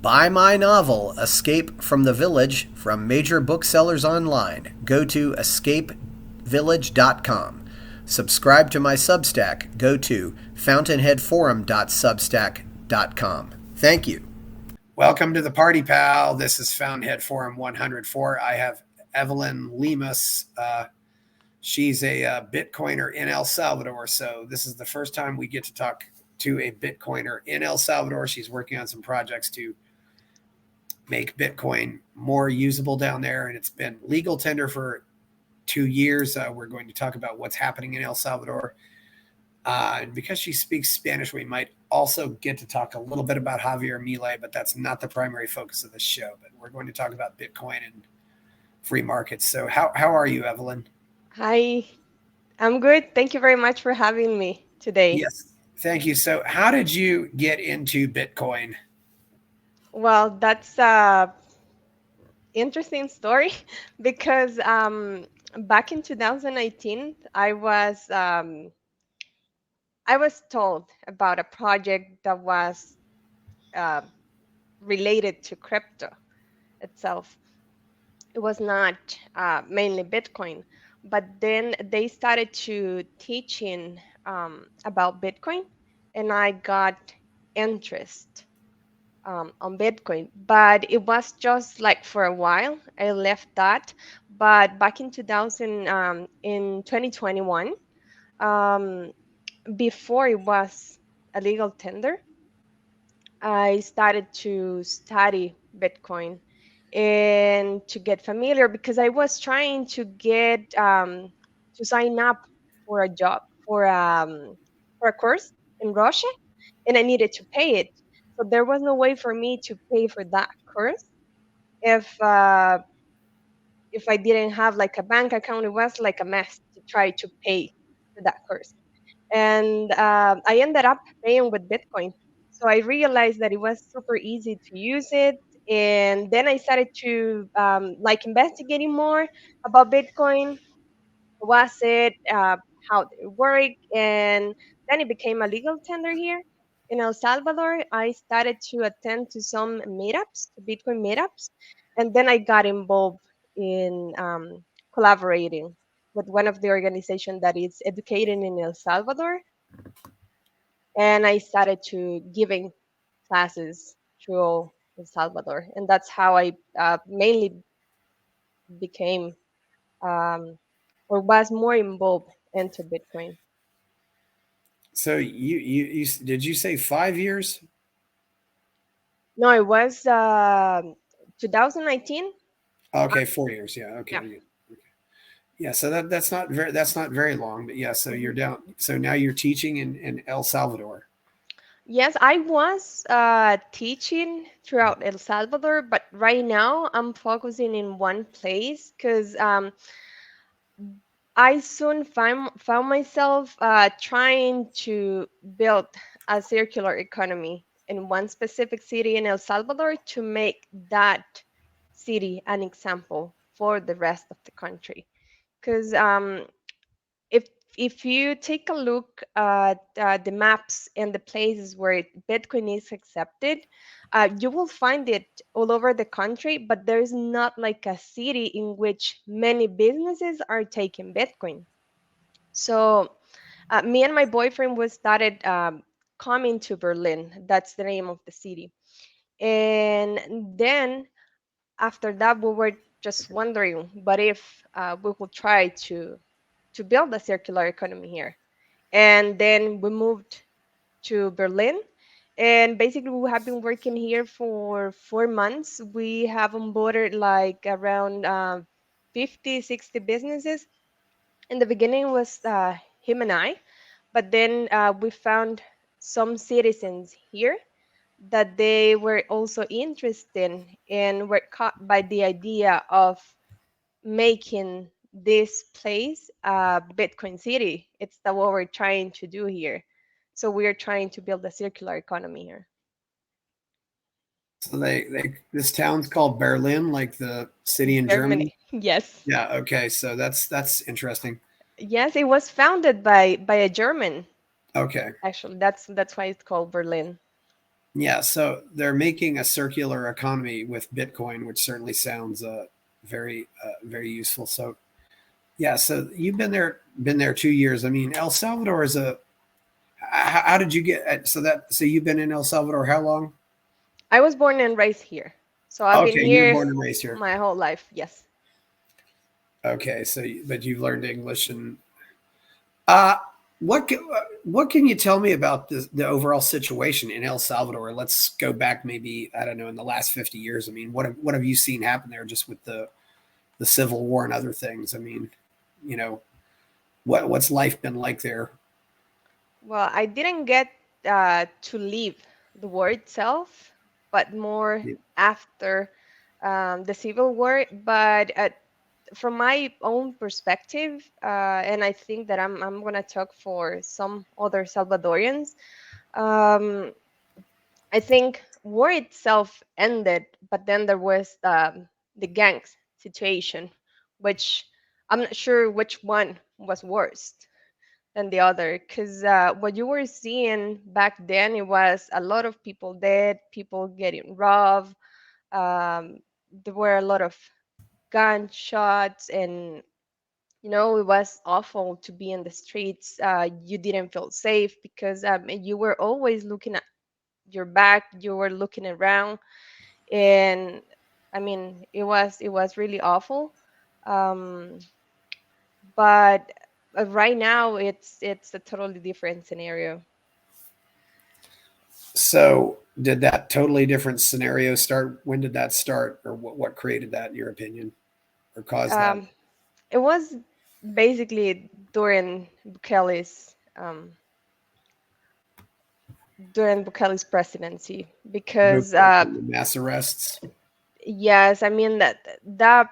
Buy my novel, Escape from the Village, from major booksellers online. Go to escapevillage.com. Subscribe to my Substack. Go to fountainheadforum.substack.com. Thank you. Welcome to the party, pal. This is Fountainhead Forum 104. I have Evelyn Lemus. She's a Bitcoiner in El Salvador. So this is the first time we get to talk to a Bitcoiner in El Salvador. She's working on some projects to make Bitcoin more usable down there. And it's been legal tender for 2 years. We're going to talk about what's happening in El Salvador. And because she speaks Spanish, we might also get to talk a little bit about Javier Milei, but that's not the primary focus of the show. But we're going to talk about Bitcoin and free markets. So how are you, Evelyn? Hi, I'm good. Thank you very much for having me today. Yes, thank you. So how did you get into Bitcoin? Well, that's a interesting story because back in 2019, I was told about a project that was uh, related to crypto itself. It was not mainly Bitcoin, but then they started to teaching about Bitcoin, and I got interest on Bitcoin, but it was just like for a while. I left that, but back in 2000, in 2021, um, before it was a legal tender, I started to study Bitcoin and to get familiar because I was trying to get to sign up for a job for a course in Russia, and I needed to pay it. So there was no way for me to pay for that course if uh, if I didn't have like a bank account. It was like a mess to try to pay for that course, and I ended up paying with Bitcoin. So I realized that it was super easy to use it, and then I started to like investigating more about Bitcoin. Was it how it worked, and then it became a legal tender here in El Salvador. I started to attend to some meetups, Bitcoin meetups, and then I got involved in collaborating with one of the organizations that is educating in El Salvador, and I started to giving classes through El Salvador, and that's how I mainly became um, or was more involved into Bitcoin. So you did you say 5 years? No, it was 2019. Okay, 4 years. Yeah. Okay. Yeah. Yeah. Okay. Yeah. So that's not very long. But yeah. So you're Mhm. down. So now you're teaching in El Salvador. Yes, I was teaching throughout El Salvador, but right now I'm focusing in one place because I soon found myself trying to build a circular economy in one specific city in El Salvador to make that city an example for the rest of the country. Because if you take a look at the maps and the places where Bitcoin is accepted, you will find it all over the country, but there's not like a city in which many businesses are taking Bitcoin. So me and my boyfriend we started coming to Berlin. That's the name of the city. And then after that, we were just wondering, what if we will try to build a circular economy here? And then we moved to Berlin. And basically, we have been working here for 4 months. We have onboarded like around 50, 60 businesses. In the beginning, it was him and I, but then we found some citizens here that they were also interested and were caught by the idea of making this place a Bitcoin city. It's that what we're trying to do here. So we are trying to build a circular economy here. So this town's called Berlin, like the city in Germany. Germany. Yes. Yeah. Okay. So that's interesting. Yes, it was founded by a German. Okay. Actually, that's why it's called Berlin. Yeah, so they're making a circular economy with Bitcoin, which certainly sounds very useful. So yeah, so you've been there 2 years. I mean, El Salvador is a. How did you get? So you've been in El Salvador how long? I was born and raised here, so I've been Okay, you were here born and raised here. my whole life. Yes. Okay, so but you've learned English and uh what can, what can you tell me about the overall situation in El Salvador? Let's go back maybe I don't know in the last 50 years. I mean, what have you seen happen there just with the Civil War and other things? I mean, you know, what's life been like there? Well, I didn't get to live the war itself, but more after the Civil War. But from my own perspective, and I think that I'm gonna talk for some other Salvadorians. Um, I think war itself ended, but then there was the gangs situation, which I'm not sure which one was worse than the other, because what you were seeing back then, it was a lot of people dead, people getting robbed. There were a lot of gunshots, and it was awful to be in the streets. You didn't feel safe because you were always looking at your back, you were looking around, and I mean, it was really awful. Um, but right now, it's a totally different scenario. So did that totally different scenario start? When did that start, or what created that in your opinion, or caused that? Um, it was basically during Bukele's presidency because The mass arrests. yes, I mean that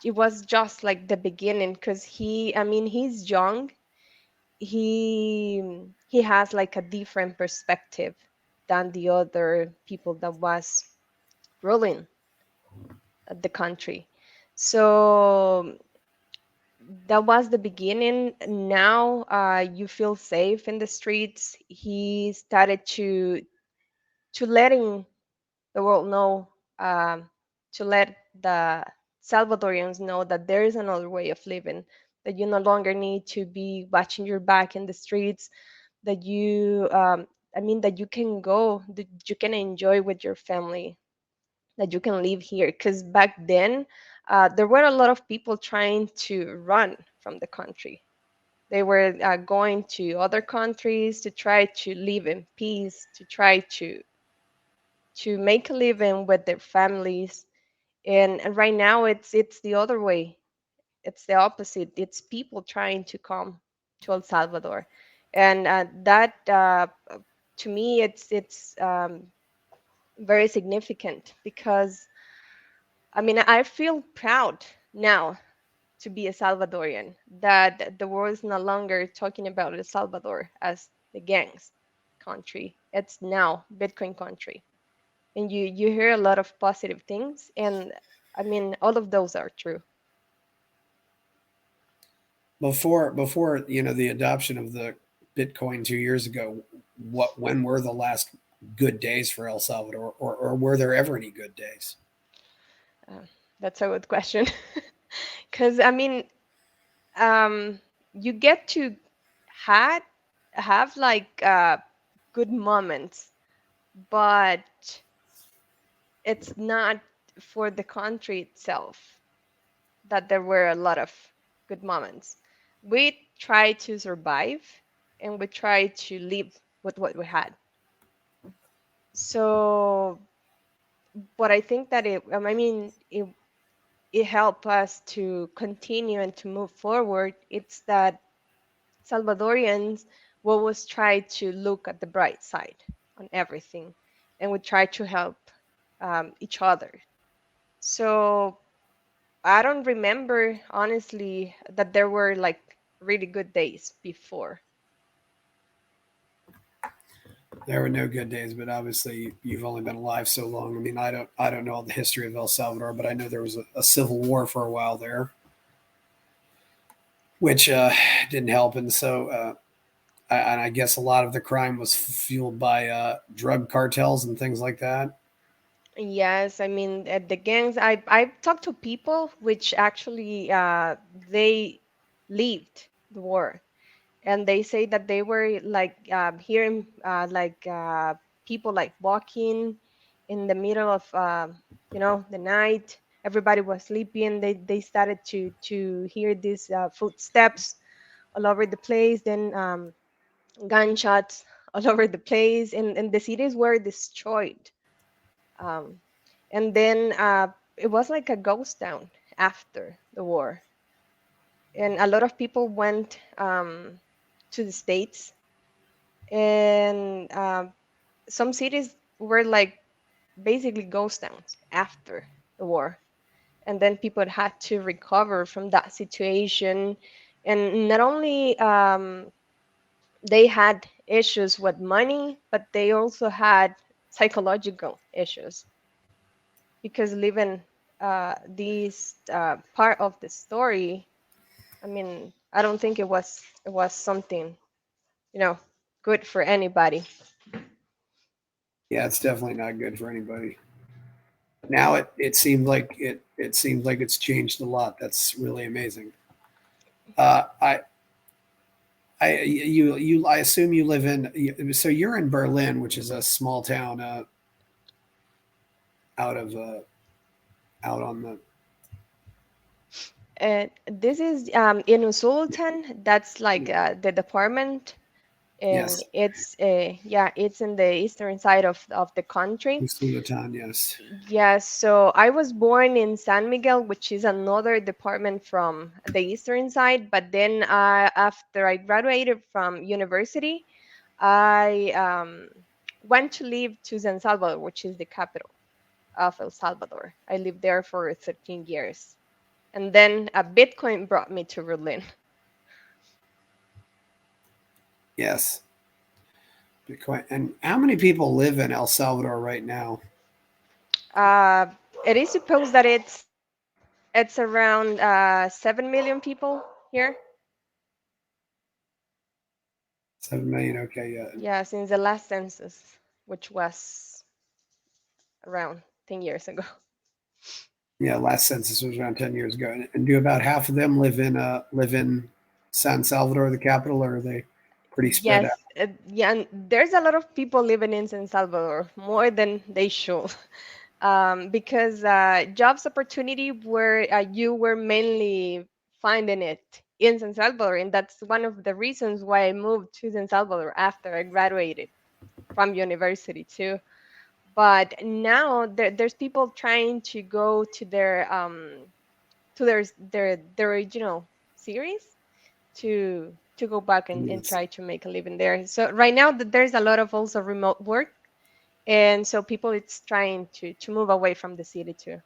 it was just like the beginning because I mean, he's young. He has like a different perspective than the other people that was ruling the country. So that was the beginning. Now you feel safe in the streets. He started to letting the world know, um, to let the Salvadorians know that there is another way of living, that you no longer need to be watching your back in the streets, that I mean, that you can go, that you can enjoy with your family, that you can live here. Because back then, there were a lot of people trying to run from the country. They were going to other countries to try to live in peace, to try to make a living with their families. And right now, it's the other way. It's the opposite. It's people trying to come to El Salvador, and that to me, it's very significant because I mean, I feel proud now to be a Salvadorian, that the world is no longer talking about El Salvador as the gangs country. It's now Bitcoin country. And you hear a lot of positive things, and I mean, all of those are true. Before the adoption of the Bitcoin 2 years ago, when were the last good days for El Salvador, or were there ever any good days? Uh, that's a good question. Because I mean, um, you get to had have like good moments, but it's not for the country itself that there were a lot of good moments. We try to survive, and we try to live with what we had. So, but I think that I mean, it helped us to continue and to move forward. It's that Salvadorians will always try to look at the bright side on everything, and we try to help each other. So I don't remember honestly that there were like really good days before. There were no good days, but obviously you've only been alive so long. I mean, I don't know all the history of El Salvador, but I know there was a civil war for a while there, which didn't help. And so And I guess a lot of the crime was fueled by drug cartels and things like that. Yes, I mean the gangs. I've talked to people which actually they lived the war, and they say that they were like hearing people like walking in the middle of the night. Everybody was sleeping. They started to hear these footsteps all over the place. Then gunshots all over the place, and the cities were destroyed. Um, and then it was like a ghost town after the war, and a lot of people went to the states, and some cities were like basically ghost towns after the war, and then people had to recover from that situation. And not only they had issues with money, but they also had psychological issues, because living this part of the story, I mean, I don't think it was something, you know, good for anybody. Yeah, it's definitely not good for anybody. Now it seems like it's changed a lot. That's really amazing. Uh, I I assume you live in, so you're in Berlin, which is a small town out of out on the This is in Sultan. That's like the department, and yes, it's in the eastern side of the country. Sultan, yes. Yes, so I was born in San Miguel, which is another department from the eastern side. But then after I graduated from university, I went to live to San Salvador, which is the capital of El Salvador. I lived there for 13 years. And then Bitcoin brought me to Berlin. Yes, Bitcoin. And how many people live in El Salvador right now? Uh, it is supposed that it's around 7 million people here. 7 million. Okay, yeah, Yeah, since the last census, which was around 10 years ago. yeah. Last census was around 10 years ago, and do about half of them live in San Salvador, the capital, or are they pretty spread Yes, out? yeah, and there's a lot of people living in San Salvador, more than they should, because jobs opportunity where you were mainly finding it in San Salvador, and that's one of the reasons why I moved to San Salvador after I graduated from university too. But now there's people trying to go to their original series to go back and Yes. try to make a living there. So right now there's a lot of also remote work, and so people it's trying to move away from the city too.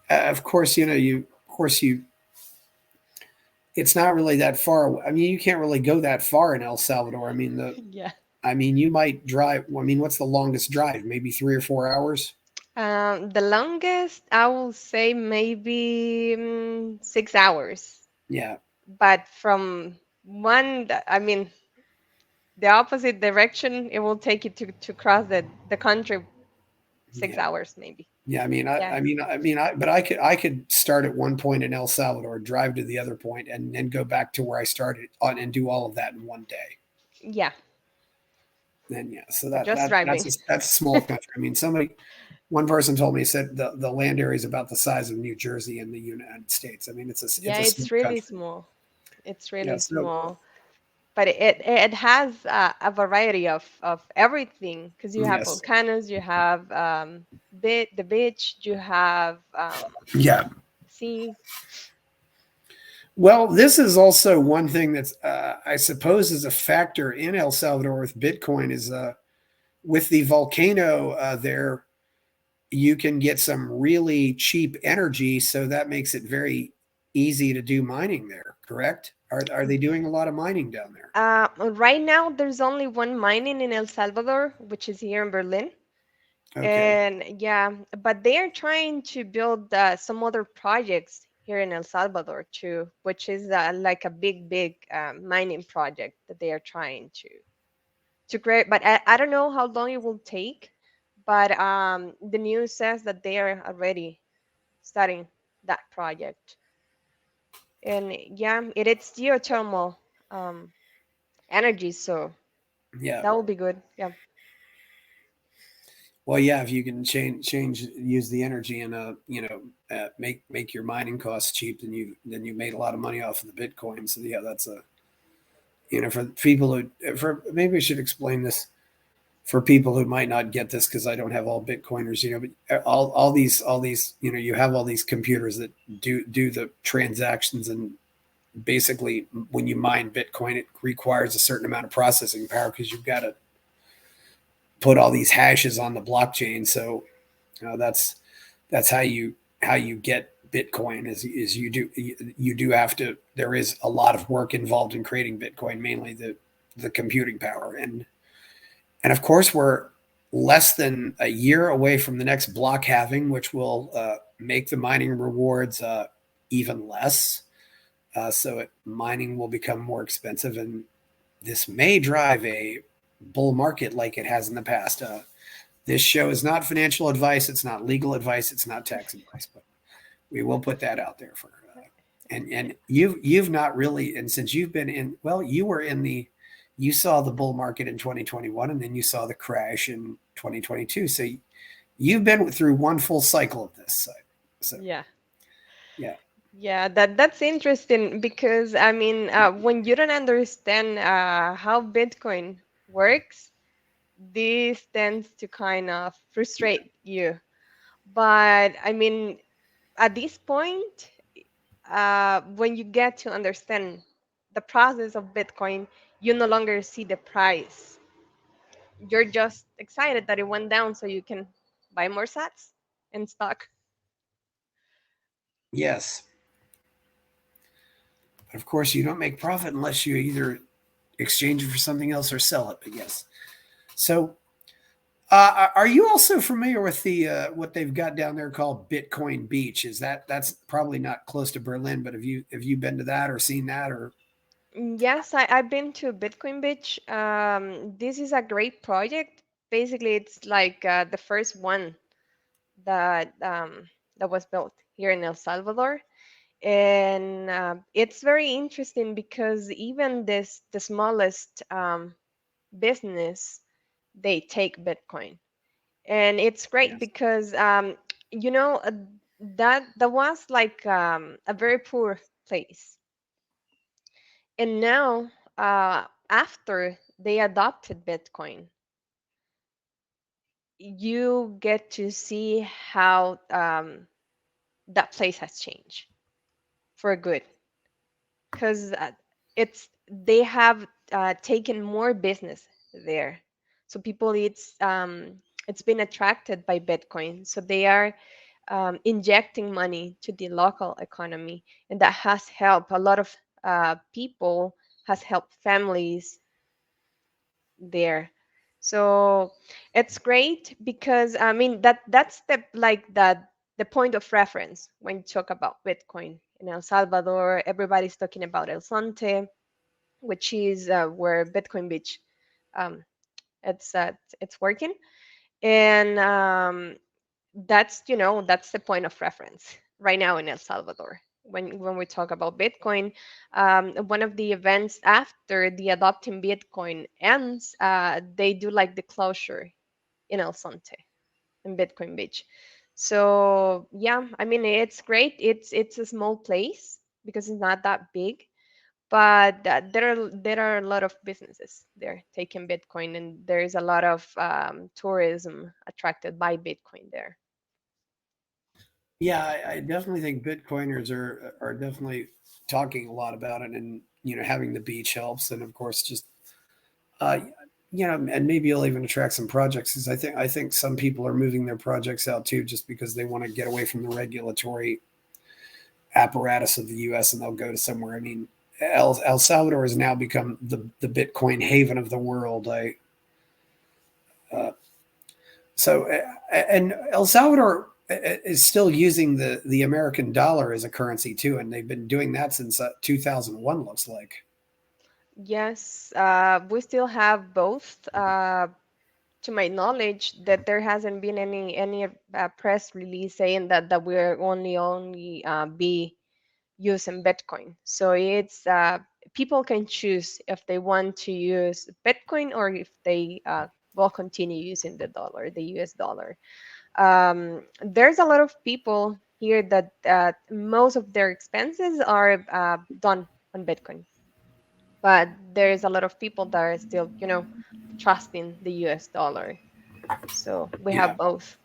Of course, it's not really that far. I mean, you can't really go that far in El Salvador. I mean, Yeah. you might drive. I mean, what's the longest drive? Maybe 3 or 4 hours. The longest I will say maybe 6 hours, Yeah, but from I mean the opposite direction, it will take you to cross the country six yeah, hours maybe. yeah. I mean, Yes. but I could start at one point in El Salvador, drive to the other point, and then go back to where I started on and do all of that in one day. Yeah, Then yeah, so that just that that's driving. that's a small country. I mean, one person told me, said the land area is about the size of New Jersey in the United States. I mean, it's Yeah, a small it's really country. small. It's Yeah. really So small, but it has a variety of everything, because you have yes. volcanoes, you have the beach, you have Yeah. sea. Well, this is also one thing that's, I suppose, is a factor in El Salvador with Bitcoin is with the volcano there, you can get some really cheap energy. So that makes it very easy to do mining there, correct? Are they doing a lot of mining down there? Right now, there's only one mining in El Salvador, which is here in Berlin. Okay. And yeah, but they are trying to build some other projects here in El Salvador too, which is like a big mining project that they are trying to create. But I don't know how long it will take. But the news says that they are already starting that project. And yeah, it's geothermal um, energy, so Yeah. that will be good. Yeah. Well, yeah, if you can use the energy and make your mining costs cheap, then you made a lot of money off of the Bitcoin. So yeah, that's a for people who for maybe we should explain this for people who might not get this because I don't have all Bitcoiners, but all these you have all these computers that do the transactions, and basically when you mine Bitcoin, it requires a certain amount of processing power because you've got to put all these hashes on the blockchain. So that's how you get Bitcoin is you do have to. There is a lot of work involved in creating Bitcoin, mainly the computing power, and of course we're less than a year away from the next block halving, which will make the mining rewards even less. Mining will become more expensive, and this may drive a bull market like it has in the past. This show is not financial advice. It's not legal advice. It's not tax advice, but we will put that out there for. And you've not really, and since you've been in, well, you saw the bull market in 2021, and then you saw the crash in 2022. So you've been through one full cycle of this. So Yeah. yeah. Yeah, that's interesting because I mean, when you don't understand how Bitcoin works, this tends to kind of frustrate you. But I mean, at this point, when you get to understand the process of Bitcoin, you no longer see the price. You're just excited that it went down so you can buy more sats in stock. Yes. But of course, you don't make profit unless you either exchange it for something else or sell it. But yes. So, are you also familiar with the what they've got down there called Bitcoin Beach? That's probably not close to Berlin, but have you been to that or seen that or? Yes, I've been to Bitcoin Beach. This is a great project. Basically, it's like the first one that that was built here in El Salvador, and it's very interesting because even the smallest business, they take Bitcoin, and it's great Yes. because you know that was like a very poor place, and now after they adopted Bitcoin, you get to see how that place has changed for good because they have taken more business there, so people it's been attracted by Bitcoin, so they are injecting money to the local economy, and that has helped a lot of people, has helped families there. So it's great because I mean that's the point of reference when you talk about Bitcoin in El Salvador. Everybody's talking about El Sonte, which is where Bitcoin Beach um, it's working, and that's that's the point of reference right now in El Salvador. When we talk about Bitcoin, one of the events after the adopting Bitcoin ends, they do like the closure in El Sonte in Bitcoin Beach. So yeah, I mean it's great. It's a small place because it's not that big, but there are a lot of businesses there taking Bitcoin, and there's a lot of tourism attracted by Bitcoin there. Yeah, I definitely think Bitcoiners are definitely talking a lot about it, and having the beach helps, and of course just uh, and maybe you'll even attract some projects. Because I think some people are moving their projects out too, just because they want to get away from the regulatory apparatus of the U.S. and they'll go to somewhere. I mean, El Salvador has now become the Bitcoin haven of the world. Uh, and El Salvador is still using the American dollar as a currency too, and they've been doing that since 2001. Looks like. Yes, we still have both. To my knowledge, that there hasn't been any press release saying that we're only be using Bitcoin. So it's people can choose if they want to use Bitcoin or if they will continue using the dollar, the US dollar. There's a lot of people here that most of their expenses are done on Bitcoin, but there's a lot of people that are still, trusting the US dollar. So we Yeah. have both.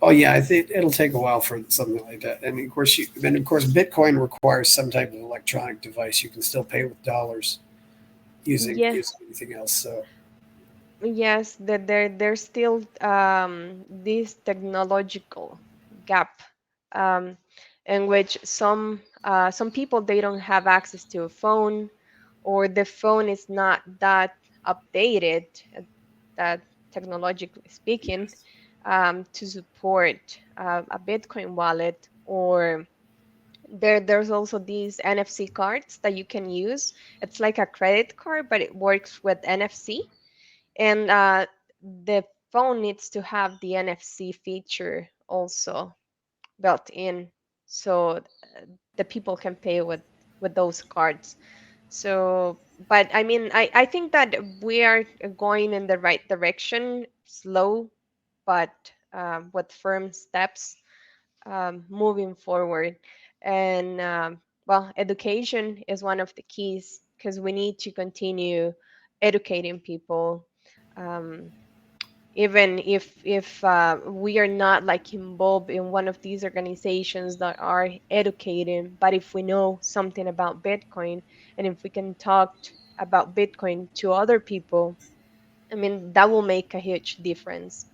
Oh yeah, I think it'll take a while for something like that. And of course, Bitcoin requires some type of electronic device. You can still pay with dollars Yeah, using anything else. So yes, that there's still this technological gap, um, in which some people they don't have access to a phone, or the phone is not that updated, that technologically speaking, to support a Bitcoin wallet. Or there's also these NFC cards that you can use. It's like a credit card, but it works with NFC, and the phone needs to have the NFC feature also built in, so the people can pay with those cards. So, but I mean, I think that we are going in the right direction, slow, but with firm steps, moving forward. And well, education is one of the keys, because we need to continue educating people. Um, Even if we are not like involved in one of these organizations that are educating, but if we know something about Bitcoin, and if we can talk about Bitcoin to other people, I mean, that will make a huge difference.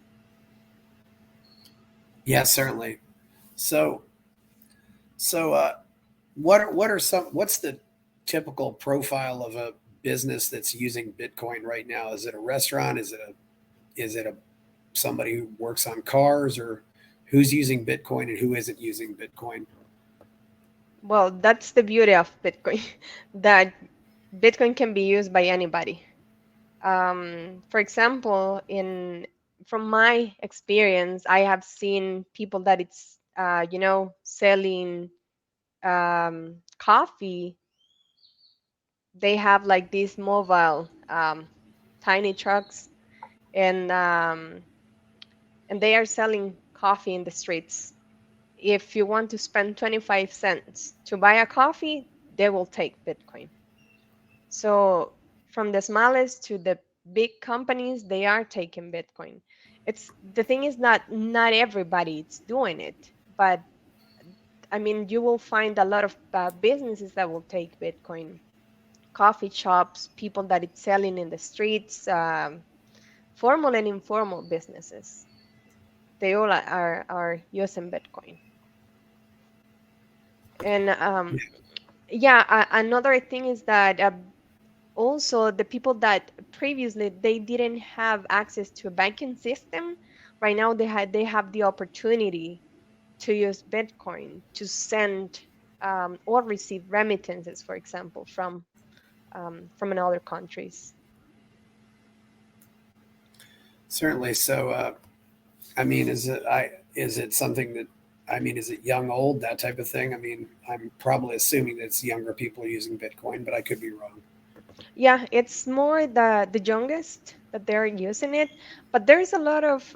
yeah, certainly. So so what's the typical profile of a business that's using Bitcoin right now? Is it a restaurant? Is it a somebody who works on cars, or who's using Bitcoin and who isn't using Bitcoin? Well, that's the beauty of Bitcoin, that Bitcoin can be used by anybody. For example, in from my experience, I have seen people that it's selling coffee. They have like these mobile tiny trucks, and they are selling coffee in the streets. If you want to spend 25 cents to buy a coffee, they will take Bitcoin. So from the smallest to the big companies, they are taking Bitcoin. It's the thing is not everybody is doing it, but I mean, you will find a lot of businesses that will take Bitcoin. Coffee shops, people that it's selling in the streets, formal and informal businesses. They all are using Bitcoin. And yeah, another thing is that also the people that previously they didn't have access to a banking system, right now they have the opportunity to use Bitcoin to send or receive remittances, for example, from another countries. Certainly. So I mean, is it something that I mean, is it young, old, that type of thing? I mean, I'm probably assuming that it's younger people using Bitcoin, but I could be wrong. Yeah, it's more the youngest that they're using it, but there's a lot of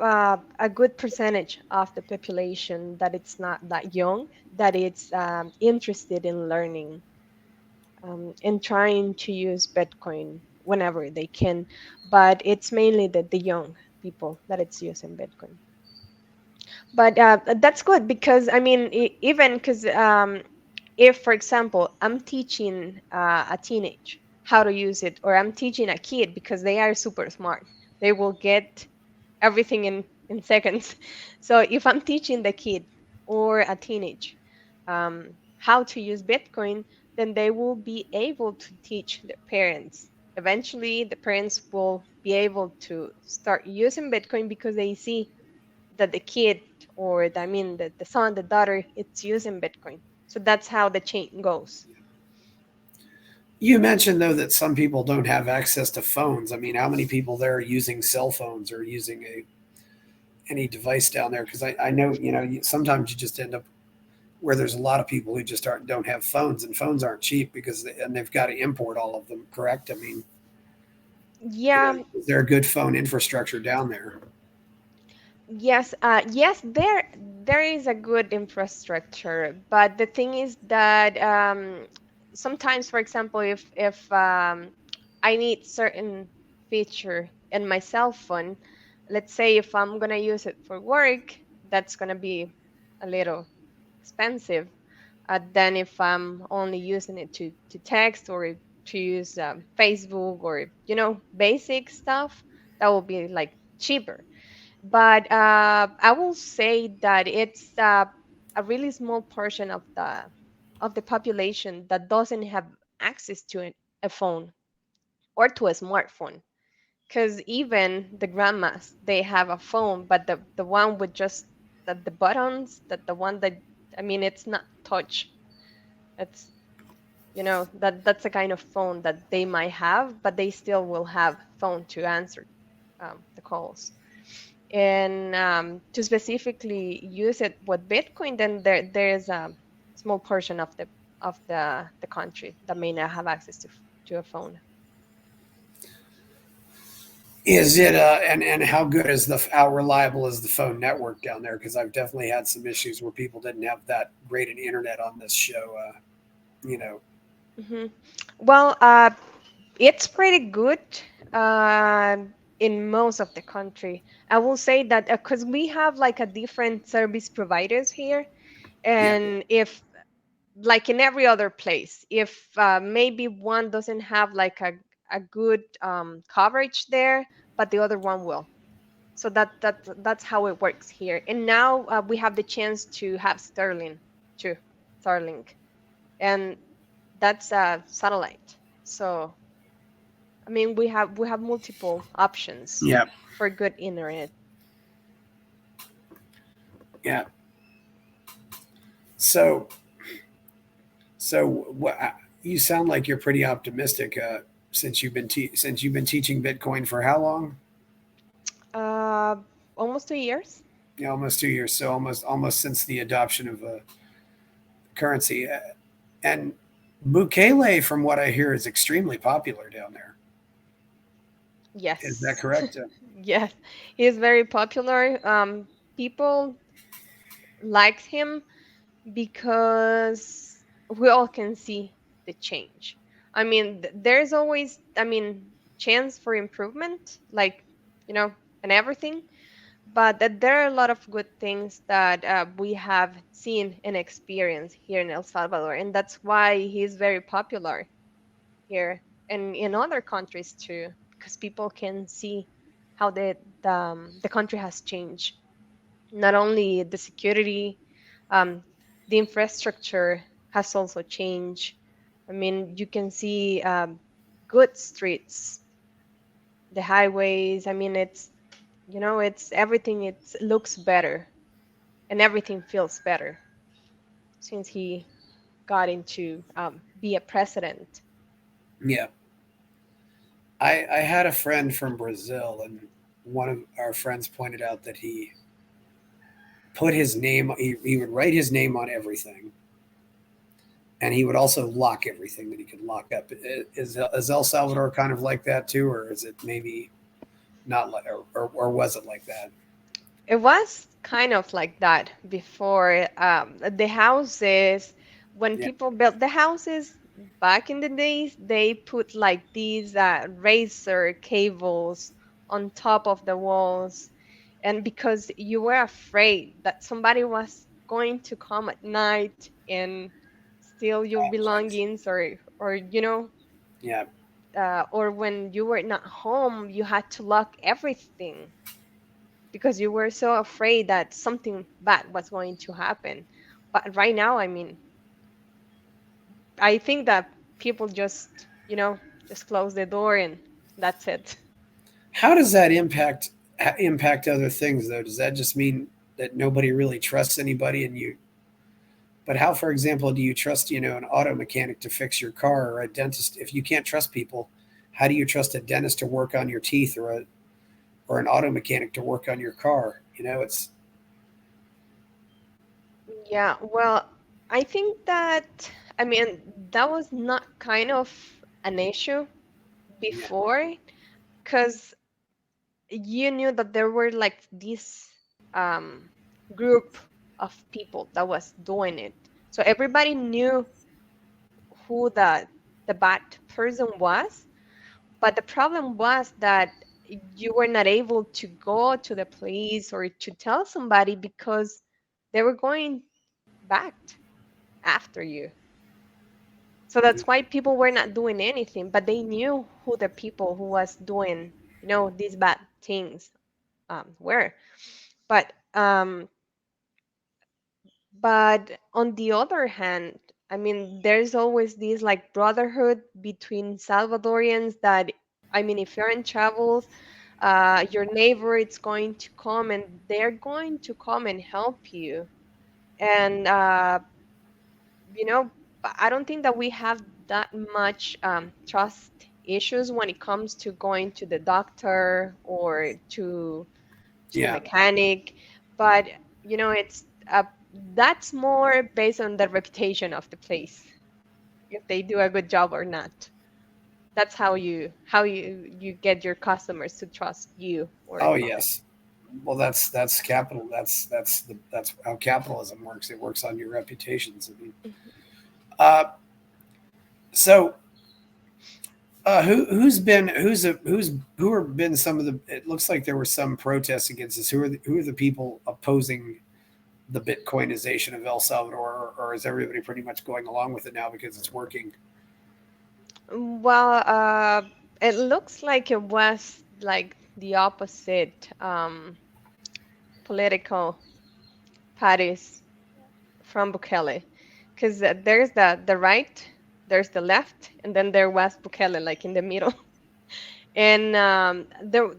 a good percentage of the population that it's not that young, that it's interested in learning and trying to use Bitcoin whenever they can. But it's mainly the young people that it's using Bitcoin. But that's good, because I mean, even because if, for example, I'm teaching a teenage how to use it, or I'm teaching a kid because they are super smart, they will get everything in seconds. So if I'm teaching the kid or a teenage how to use Bitcoin, then they will be able to teach their parents. Eventually, the parents will be able to start using Bitcoin because they see that the kid or I mean the son, the daughter, it's using Bitcoin. So that's how the chain goes. You mentioned though that some people don't have access to phones. I mean, how many people there are using cell phones or using any device down there? Because I know sometimes you just end up where there's a lot of people who just don't have phones, and phones aren't cheap and they've got to import all of them. Correct? I mean, Yeah, is there a good phone infrastructure down there? yes, yes, there is a good infrastructure, but the thing is that sometimes, for example, if I need certain feature in my cell phone, let's say if I'm gonna use it for work, that's gonna be a little expensive. Than if I'm only using it to text or to use Facebook or basic stuff, that will be like cheaper. But I will say that it's a really small portion of the population that doesn't have access to a phone or to a smartphone. Because even the grandmas, they have a phone, but the one with just the buttons, that the one that I mean, it's not touch. It's that's a kind of phone that they might have, but they still will have phone to answer the calls. And to specifically use it with Bitcoin, then there is a small portion of the country that may not have access to a phone. Is it and how good is how reliable is the phone network down there? Because I've definitely had some issues where people didn't have that great an internet on this show. You know, hmm Well, it's pretty good uh, in most of the country. I will say that because we have like a different service providers here, yeah, and if like in every other place, if maybe one doesn't have like a good coverage there, but the other one will. So that's how it works here. And now we have the chance to have Sterling too, Starlink, and that's a satellite. So I mean, we have multiple options yeah, for good internet. yeah. So what you sound like you're pretty optimistic since you've been teaching Bitcoin for how long? Uh, almost 2 years. Yeah, almost 2 years. So almost since the adoption of a currency. And Bukele, from what I hear, is extremely popular down there. Is that Yes, correct? yes, he is very popular. People like him because we all can see the change. I mean, there's always, I mean, chance for improvement, like you know, and everything. But that there are a lot of good things that we have seen and experienced here in El Salvador, and that's why he's very popular here and in other countries too, because people can see how the country has changed. Not only the security, um, the infrastructure has also changed. I mean, you can see good streets, the highways. I mean, it's everything. It looks better and everything feels better since he got into be a president. Yeah. I had a friend from Brazil, and one of our friends pointed out that put his name, he would write his name on everything, and he would also lock everything that he could lock up. Is El Salvador kind of like that too, or is it maybe not like, or was it like that? It was kind of like that before. The houses, when Yeah, people built the houses back in the days, they put like these razor cables on top of the walls. And because you were afraid that somebody was going to come at night and steal your thanks. belongings, Yeah, or when you were not home, you had to lock everything because you were so afraid that something bad was going to happen. But right now, I mean, I think that people just close the door and that's it. how does that impact? impact other things though? Does that just mean that nobody really trusts anybody and you, but how, for example, do you trust, an auto mechanic to fix your car or a dentist? If you can't trust people, how do you trust a dentist to work on your teeth or an auto mechanic to work on your car? It's Yeah, well, I think that, I mean, that was not kind of an issue yeah, before, because you knew that there were like this um, group of people that was doing it. So everybody knew who the bad person was, but the problem was that you were not able to go to the police or to tell somebody because they were going back after you. So that's why people were not doing anything, but they knew who the people who was doing, these bad things were. But on the other hand, I mean, there's always this like brotherhood between Salvadorians that, I mean, if you're in travels, your neighbor is going to come and they're going to come and help you. And you know, I don't think that we have that much trust issues when it comes to going to the doctor or to the yeah. mechanic, but it's that's more based on the reputation of the place, if they do a good job or not. That's how you get your customers to trust you or Oh not. yes. Well, that's capital. That's how capitalism works. It works on your reputations. I mean, uh, so who have been some of the? It looks like there were some protests against this. Who are the people opposing the Bitcoinization of El Salvador, or is everybody pretty much going along with it now because it's working? Well, it looks like it was like the opposite political parties from Bukele, because there's the right, there's the left, and then there was Bukele like in the middle. And there,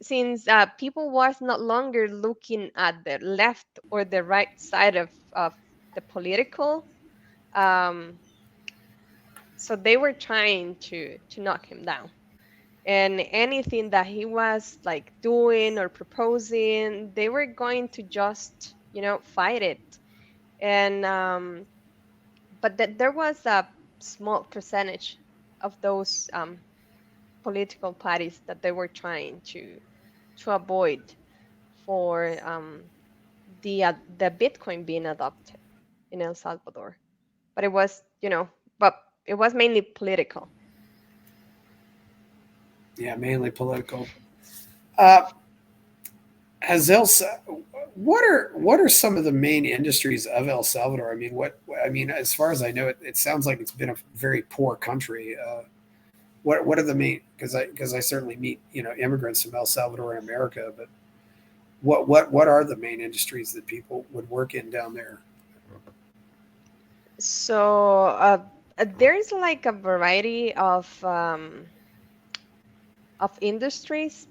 since people was not longer looking at the left or the right side of the political, um, so they were trying to knock him down. And anything that he was like doing or proposing, they were going to just fight it. And but that there was a small percentage of those political parties that they were trying to avoid for the Bitcoin being adopted in El Salvador. But it was, but it was mainly political. Yeah, mainly political. Uh, has El what are some of the main industries of El Salvador? I mean, as far as I know, it sounds like it's been a very poor country. What are the main? Because I certainly meet immigrants from El Salvador in America, but what are the main industries that people would work in down there? So there's like a variety of industries,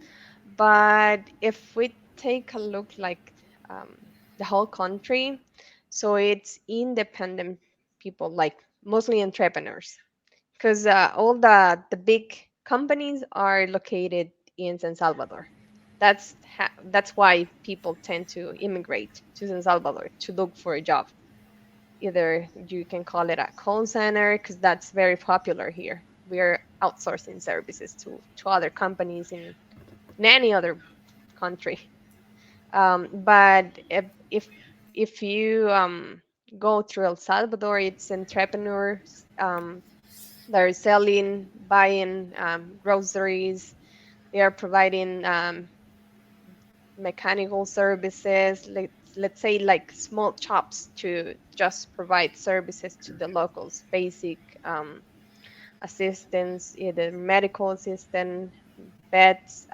but if we take a look like um, the whole country, so it's independent people, like mostly entrepreneurs, because all the big companies are located in San Salvador. That's why people tend to immigrate to San Salvador to look for a job. Either you can call it a call center because that's very popular here. We're outsourcing services to other companies in any other country. But if you go through El Salvador, it's entrepreneurs that are selling, buying groceries. They are providing mechanical services. Let's say like small shops to just provide services to the locals, basic assistance, either medical assistance, beds,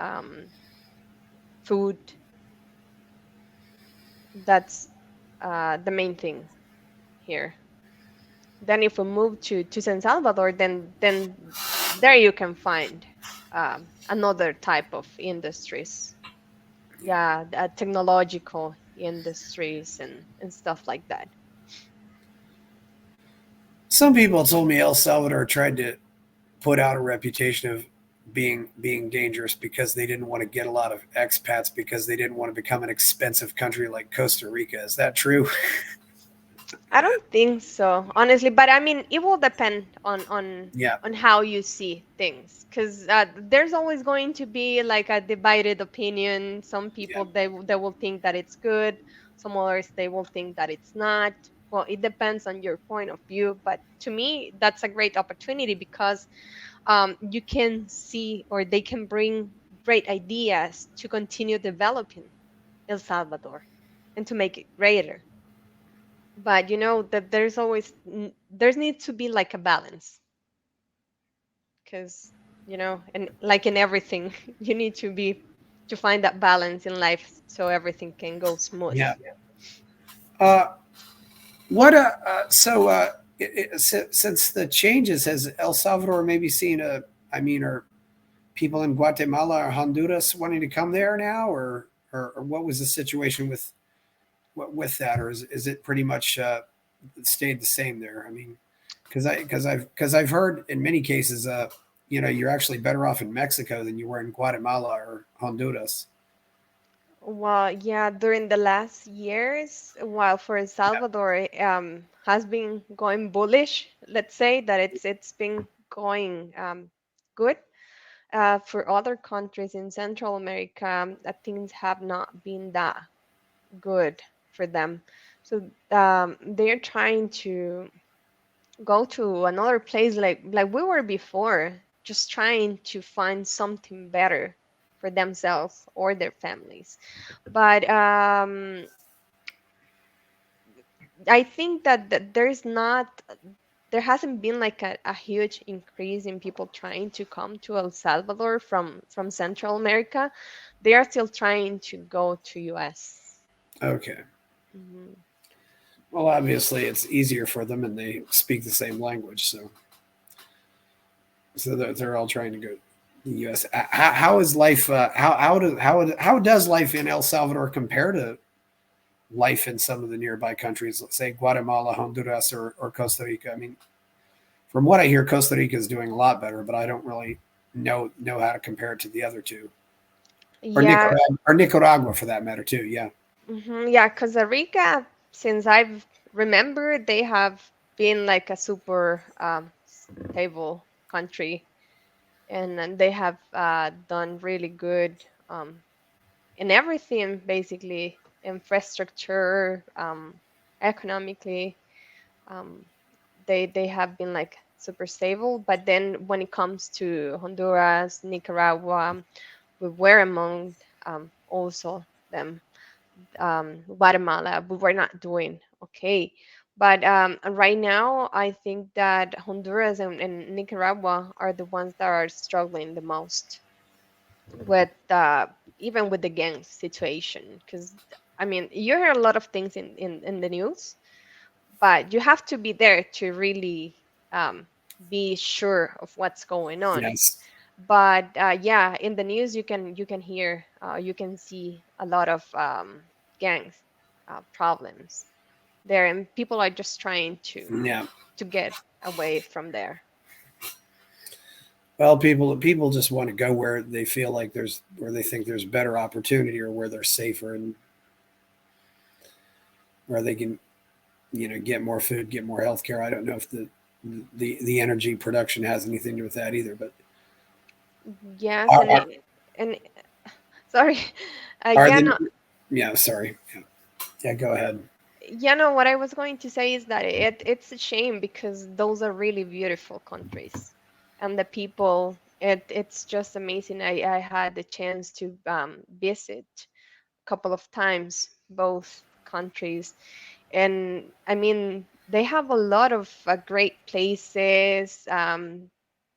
food. That's the main thing here. Then if we move to San Salvador, then there you can find another type of industries. yeah, technological industries and stuff like that. Some people told me El Salvador tried to put out a reputation of being dangerous because they didn't want to get a lot of expats because they didn't want to become an expensive country like Costa Rica. Is that true? I don't think so, honestly, but I mean, it will depend Yeah. on how you see things, because there's always going to be like a divided opinion. Some Yeah. people they will think that it's good, some others they will think that it's not. Well, it depends on your point of view, but to me, that's a great opportunity because you can see or they can bring great ideas to continue developing El Salvador and to make it greater. But you know that there's always there's need to be like a balance, because and like in everything you need to find that balance in life so everything can go smooth. Yeah. Uh, what? So, since the changes, has El Salvador maybe seen a? I mean, are people in Guatemala or Honduras wanting to come there now, or what was the situation with that, or is it pretty much stayed the same there? I mean, because I've heard in many cases, you're actually better off in Mexico than you were in Guatemala or Honduras. Well, yeah, during the last years, while for El Salvador has been going bullish, let's say that it's been going good. For other countries in Central America, things have not been that good for them. So they're trying to go to another place like we were before, just trying to find something better for themselves or their families. But I think that there hasn't been like a huge increase in people trying to come to El Salvador from Central America. They are still trying to go to US. Okay. Mhm. Well, obviously it's easier for them, and they speak the same language, so they're all trying to go to the U.S. How is life? How does life in El Salvador compare to life in some of the nearby countries? Let's say Guatemala, Honduras, or Costa Rica. I mean, from what I hear, Costa Rica is doing a lot better, but I don't really know how to compare it to the other two, Yeah, Or Nicaragua for that matter too. Yeah. yeah, Costa Rica, since I've remembered, they have been like a super stable country, and they have done really good in everything, basically, infrastructure, economically. Um, they have been like super stable. But then when it comes to Honduras, Nicaragua, we were among also them. Guatemala, we were not doing okay. But right now, I think that Honduras and Nicaragua are the ones that are struggling the most with even with the gang situation. Because I mean, you hear a lot of things in the news, but you have to be there to really be sure of what's going on. Yes. But yeah, in the news you can hear you can see a lot of gangs problems there, and people are just trying Yeah. to get away from there. Well, people just want to go where they feel like where they think there's better opportunity or where they're safer and where they can get more food, get more health care. I don't know if the energy production has anything to do with that either, but Yes, are, are, and sorry, are yeah, the no, yeah, sorry. Yeah, go ahead. what I was going to say is that it's a shame because those are really beautiful countries, and the people, it's just amazing. I had the chance to visit a couple of times both countries, and I mean they have a lot of great places.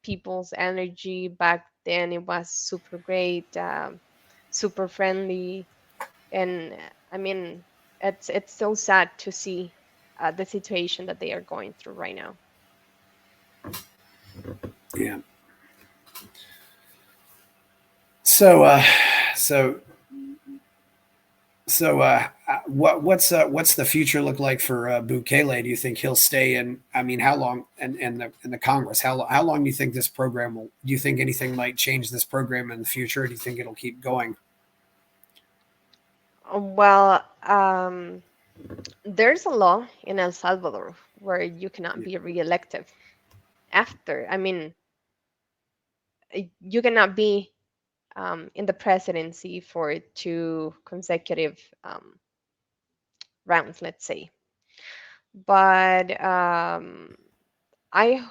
People's energy back then, it was super great, super friendly, and I mean it's so sad to see the situation that they are going through right now. Yeah. So, so So, what's the future look like for Bukele? Do you think he'll stay in? I mean, how long? And the Congress, how long do you think this program will? Do you think anything might change this program in the future? Or do you think it'll keep going? Well, there's a law in El Salvador where you cannot be reelected after. I mean, you cannot be in the presidency for two consecutive rounds, let's say. But I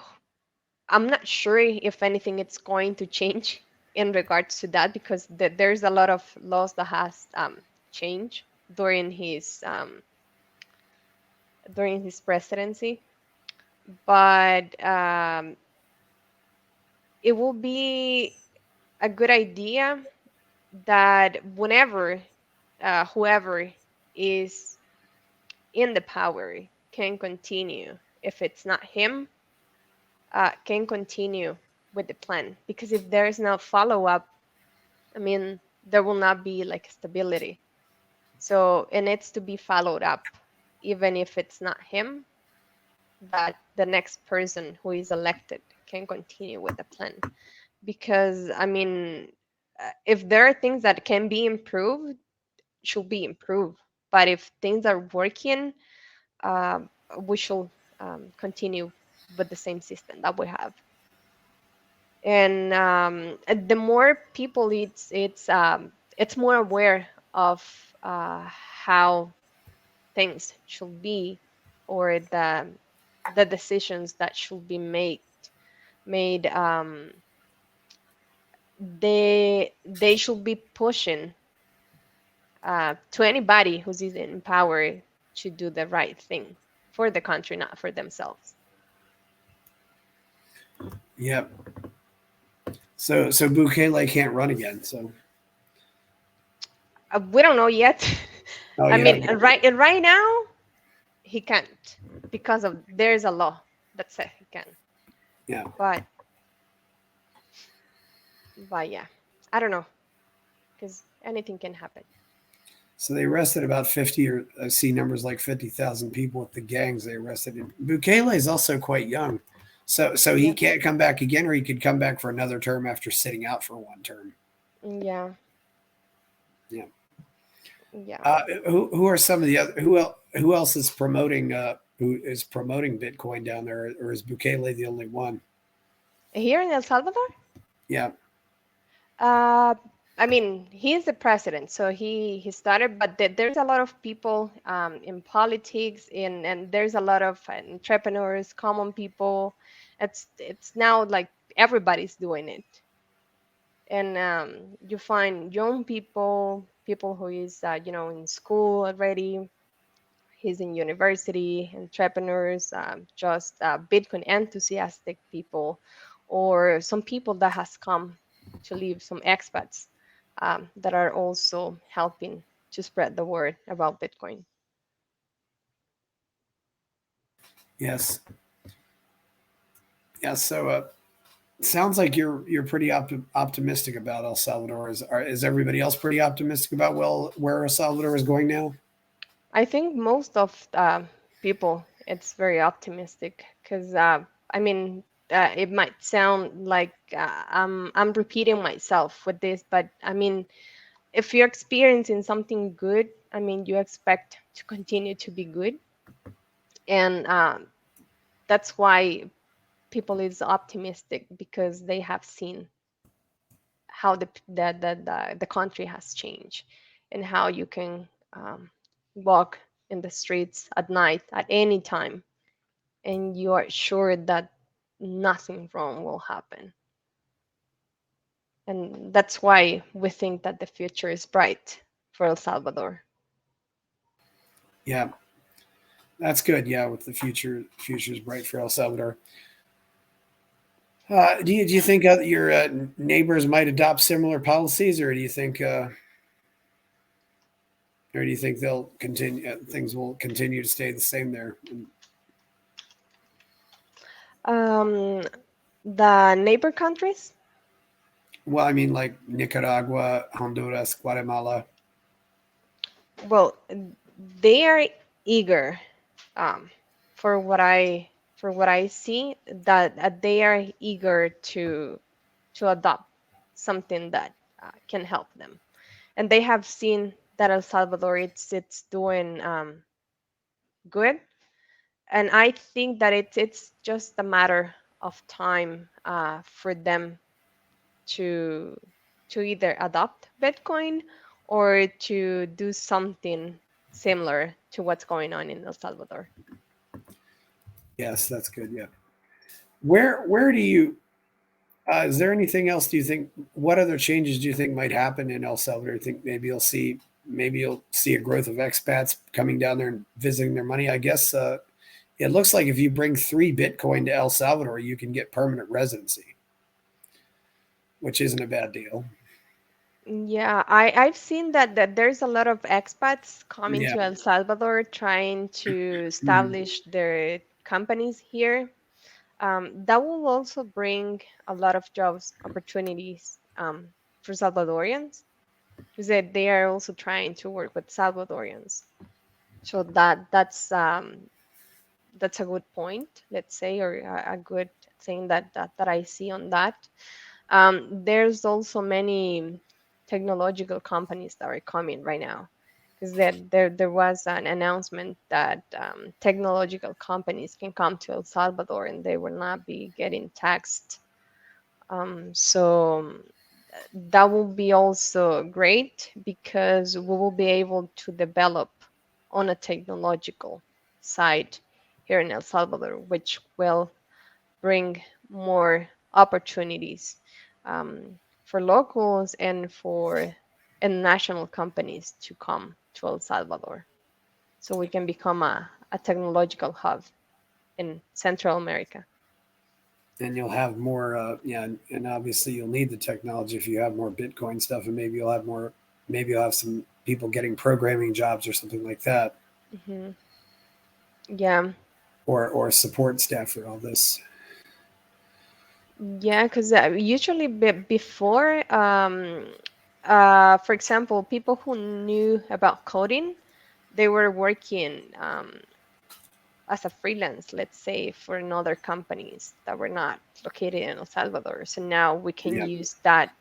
I'm not sure if anything it's going to change in regards to that because there's a lot of laws that has changed during his presidency. But it will be a good idea that whenever whoever is in the power can continue. If it's not him, can continue with the plan. Because if there is no follow up, I mean, there will not be like stability. So it needs to be followed up, even if it's not him, that the next person who is elected can continue with the plan. Because, I mean, if there are things that can be improved, should be improved. But if things are working, uh, we should continue with the same system that we have. And the more people it's more aware of how things should be, or the decisions that should be made they should be pushing to anybody who's in power to do the right thing for the country, not for themselves. Yep. So Bukele can't run again. So We don't know yet. oh, I you mean, don't. right now he can't because of there's a law that says he can. Yeah. But yeah, I don't know because anything can happen. So they arrested about 50, or I see numbers like 50,000 people with the gangs they arrested. Bukele is also quite young. So he Yeah, can't come back again, or he could come back for another term after sitting out for one term. yeah, Yeah. yeah. Who are some of the other who else is promoting Bitcoin down there, or is Bukele the only one? Here in El Salvador, Yeah. uh, I mean, he's the president, so he started. But there's a lot of people in politics, and there's a lot of entrepreneurs, common people. It's now like everybody's doing it. And you find young people, people who is in school already, he's in university, entrepreneurs, just Bitcoin enthusiastic people, or some people that has come to live, some expats that are also helping to spread the word about Bitcoin. Yes. Yeah. So sounds like you're pretty optimistic about El Salvador. Is everybody else pretty optimistic about where El Salvador is going now? I think most of people, it's very optimistic because I mean, it might sound like I'm repeating myself with this, but I mean, if you're experiencing something good, I mean, you expect to continue to be good, and that's why people is optimistic because they have seen how the country has changed and how you can walk in the streets at night at any time and you are sure that nothing wrong will happen. And that's why we think that the future is bright for El Salvador. Yeah, that's good. Yeah, with the future is bright for El Salvador. Do you think your neighbors might adopt similar policies, or do you think they'll continue? Things will continue to stay the same there. Um, the neighbor countries, Well, I mean, like Nicaragua, Honduras, Guatemala. Well, they are eager, um, for what I see, that they are eager to adopt something that can help them, and they have seen that El Salvador, it's doing good, and I think that it's just a matter of time for them to either adopt Bitcoin or to do something similar to what's going on in El Salvador. Yes, that's good. Yeah. Where do you is there anything else? Do you think what other changes do you think might happen in El Salvador? Do you think maybe you'll see a growth of expats coming down there and visiting their money? I guess it looks like if you bring 3 Bitcoin to El Salvador, you can get permanent residency, which isn't a bad deal. Yeah, I've seen that there's a lot of expats coming Yeah. to El Salvador trying to Mhm. establish their companies here. That will also bring a lot of jobs opportunities for Salvadorians, because they are also trying to work with Salvadorians. So that's a good point, let's say, or a good thing that I see on that. There's also many technological companies that are coming right now, because there was an announcement that technological companies can come to El Salvador and they will not be getting taxed. So that will be also great, because we will be able to develop on a technological side here in El Salvador, which will bring more opportunities for locals and for international companies to come to El Salvador. So we can become a technological hub in Central America. And you'll have more, yeah, and obviously you'll need the technology if you have more Bitcoin stuff, and maybe you'll have some people getting programming jobs or something like that, Hmm. Yeah, or support staff for all this. yeah, because usually before, for example, people who knew about coding, they were working as a freelance, let's say, for another companies that were not located in El Salvador. So now we can Yeah. use that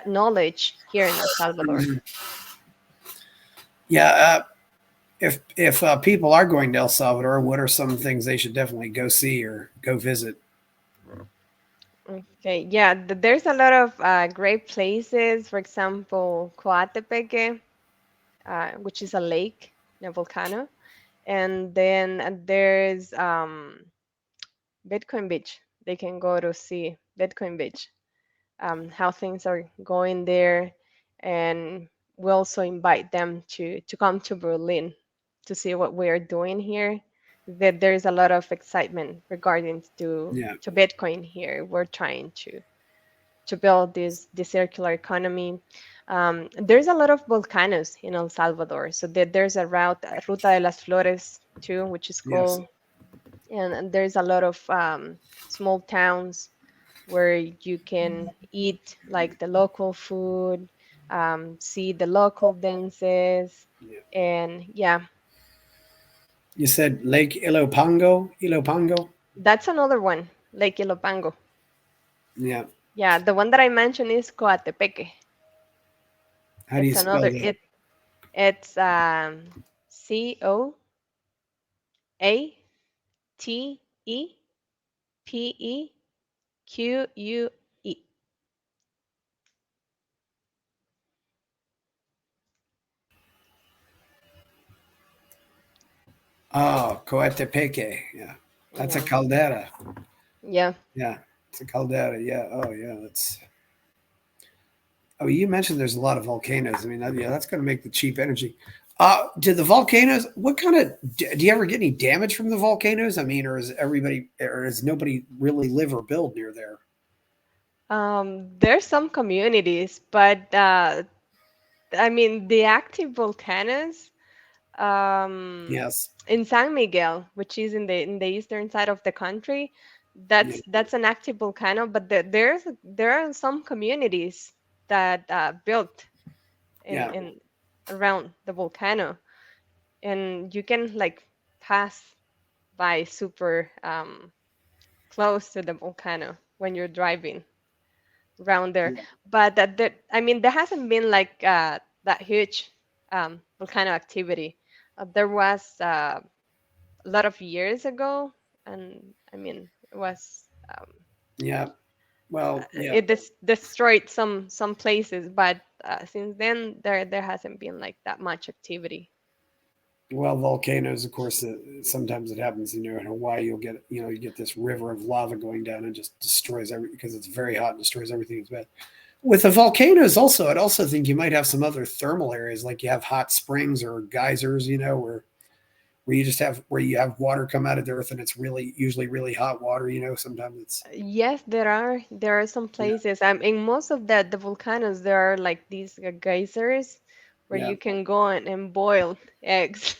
knowledge here in El Salvador. Mhm. Yeah. If people are going to El Salvador, what are some things they should definitely go see or go visit? Okay, yeah, there's a lot of great places. For example, Coatepeque, which is a lake, a volcano, and then there's Bitcoin Beach. They can go to see Bitcoin Beach, how things are going there, and we also invite them to come to Berlin to see what we are doing here. That there's a lot of excitement regarding Yeah. to Bitcoin here. We're trying to build this circular economy. There's a lot of volcanoes in El Salvador, so there's a route, Ruta de las Flores too, which is Yes. cool, and there's a lot of small towns where you can eat like the local food, see the local dances, Yeah. and yeah, You said Lake Ilopango. Ilopango. that's another one, Lake Ilopango. Yeah. Yeah, the one that I mentioned is Coatepeque. How do you It's spell another that? it's Coatepeque. Oh, Coatepeque. Yeah. That's a Yeah, caldera. yeah. Yeah. It's a caldera. Yeah. Oh, yeah. That's. Oh, you mentioned there's a lot of volcanoes. I mean, yeah, that's going to make the cheap energy. Do the volcanoes? What kind of? Do you ever get any damage from the volcanoes? I mean, or is nobody really live or build near there? There's some communities, but I mean the active volcanoes Yes. in San Miguel, which is in the eastern side of the country, Yeah. that's an active volcano. But there are some communities that built Yeah. in. around the volcano, and you can like pass by super close to the volcano when you're driving around there. But I mean, there hasn't been like that huge volcano activity. There was a lot of years ago, and I mean, it was Yeah. Well, yeah. it destroyed some places, but since then there hasn't been like that much activity. Well, volcanoes, of course, sometimes it happens. In Hawaii, you get this river of lava going down and just destroys because it's very hot and destroys everything. It's bad. With the volcanoes, also, I'd also think you might have some other thermal areas, like you have hot springs or geysers, where you have water come out of the earth and it's usually really hot water. Sometimes it's Yes, there are some yeah, places. In most of the volcanoes, there are like these geysers where yeah. you can go and boil eggs.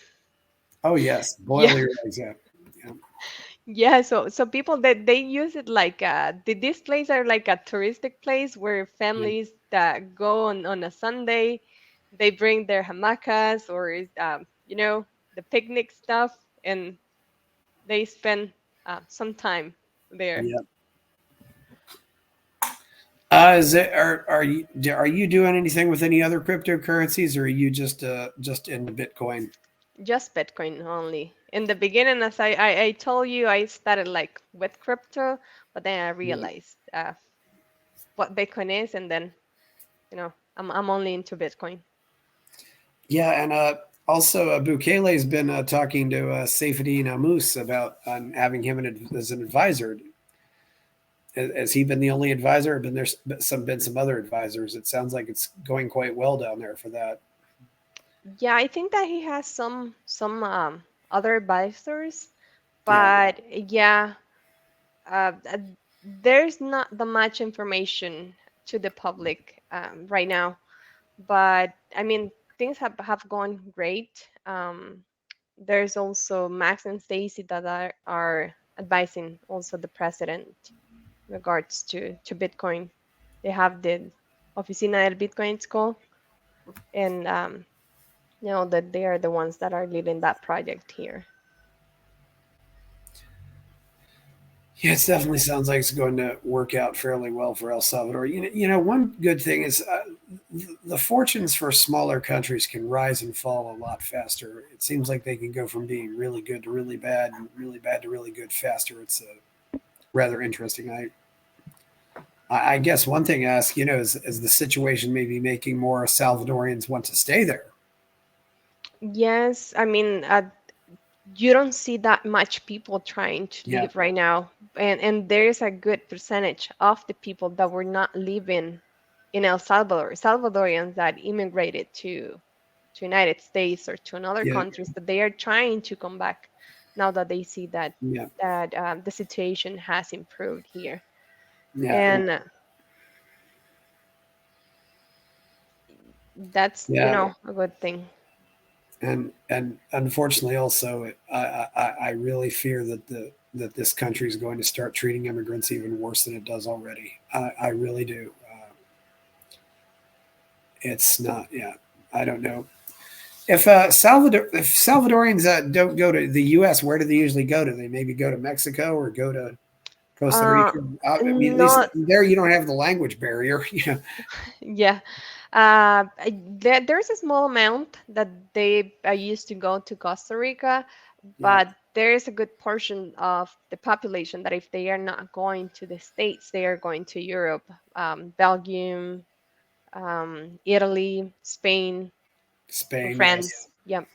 Oh yes, boil Yeah, your eggs. Yeah, yeah, yeah. So people that they use it like these places are like a touristic place where yeah. families that go on a Sunday, they bring their hamacas or the picnic stuff, and they spend some time there. Yeah. Is it are you doing anything with any other cryptocurrencies, or are you just into Bitcoin? Just Bitcoin only. In the beginning, as I told you, I started like with crypto, but then I Yeah. realized what Bitcoin is, and then I'm only into Bitcoin. Yeah, and also Bukele has been talking to Saifedean Ammous about having him as an advisor. Has he been the only advisor? Or been some other advisors? It sounds like it's going quite well down there for that. Yeah, I think that he has some other advisors, Yeah, but yeah, there's not that much information to the public right now. But I mean, things have gone great. There's also Max and Stacy that are advising also the president in regards to Bitcoin. They have the Oficina del Bitcoin, it's called, and that they are the ones that are leading that project here. yeah, it definitely sounds like it's going to work out fairly well for El Salvador. One good thing is the fortunes for smaller countries can rise and fall a lot faster. It seems like they can go from being really good to really bad, and really bad to really good faster. It's rather interesting. I guess one thing to ask, is the situation maybe making more Salvadorians want to stay there? Yes, I mean, you don't see that much people trying to Yeah, leave right now, and there's a good percentage of the people that were not living in El Salvador, Salvadorians that immigrated to United States or to another yeah, countries, that they are trying to come back now that they see that yeah, the situation has improved here, yeah, and that's yeah. a good thing. And unfortunately, also, I really fear that this country is going to start treating immigrants even worse than it does already. I really do. It's not. Yeah, I don't know. If Salvadorians don't go to the U.S., where do they usually go? Do they maybe go to Mexico or go to Costa Uh, Rica? I mean, at least Not there you don't have the language barrier. Yeah. There's a small amount that they used to go to Costa Rica, Yeah, but there is a good portion of the population that if they are not going to the States, they are going to Europe, Belgium, Italy, Spain, and Spain. Yes, France. Yeah. a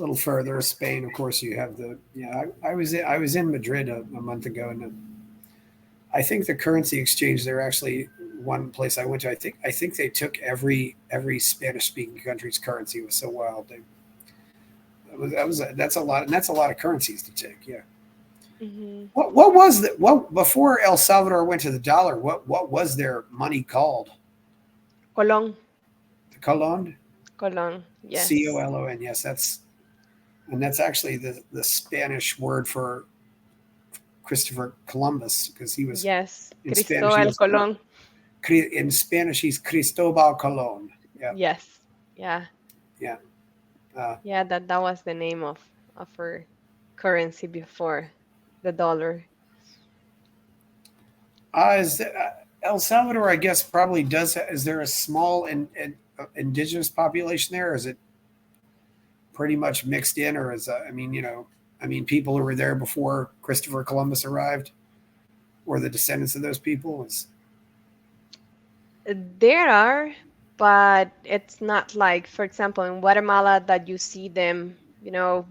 little further. Spain, of course. You have the. Yeah, I was in Madrid a month ago, and I think the currency exchange there actually one place I went to. I think they took every Spanish speaking country's currency. It was so wild. That's a lot, and that's a lot of currencies to take. Yeah. hmm What was that? What before El Salvador went to the dollar? What was their money called? Colón, The colon, Colón. Yes. COLON. Yes, that's actually the Spanish word for Christopher Columbus because he was Yes. in Spanish. He Cristóbal was Colón. in Spanish. He's Cristobal Colon. Yeah. Yes. Yeah. Yeah. Uh, Yeah, that was the name of her currency before the dollar. is El Salvador, I guess, probably does. Is there a small indigenous population there? Or is it pretty much mixed in, or is I mean, people who were there before Christopher Columbus arrived, or the descendants of those people? There are, but it's not like, for example, in Guatemala that you see them,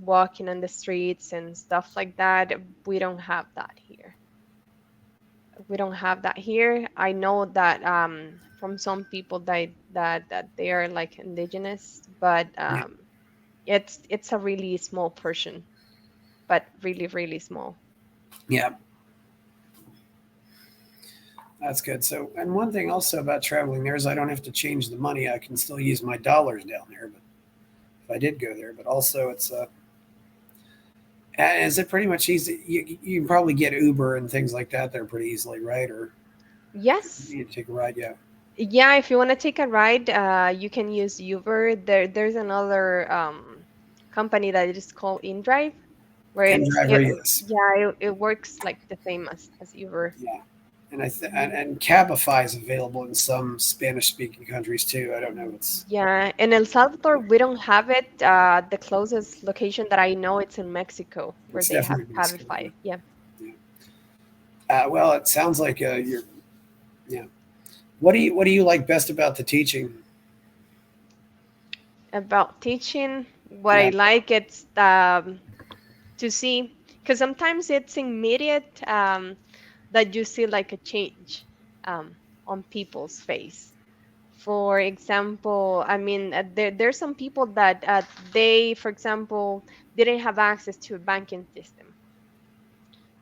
walking on the streets and stuff like that. We don't have that here. We don't have that here. I know that from some people that they are like indigenous, but Yeah, it's a really small portion, but really, really small. yeah, that's good. So, and one thing also about traveling there is I don't have to change the money. I can still use my dollars down there, but if I did go there, but also it's is it pretty much easy? You can probably get Uber and things like that there pretty easily, right? Or Yes. you take a ride, yeah. Yeah, if you want to take a ride, you can use Uber. There's another company that is called InDrive, where And it's driver, it yes, yeah it works like the same as Uber. yeah. And Mhm. and Cabify is available in some Spanish-speaking countries too. I don't know. It's Yeah, in El Salvador we don't have it. The closest location that I know it's in Mexico, where it's they have definitely Mexico. Cabify. Yeah. Yeah. Well, it sounds like you're. Yeah. What do you like best about the teaching? About teaching, what I Yeah. like it's to see, because sometimes it's immediate, that you see like a change on people's face. For example, I mean, there's some people that they, for example, didn't have access to a banking system,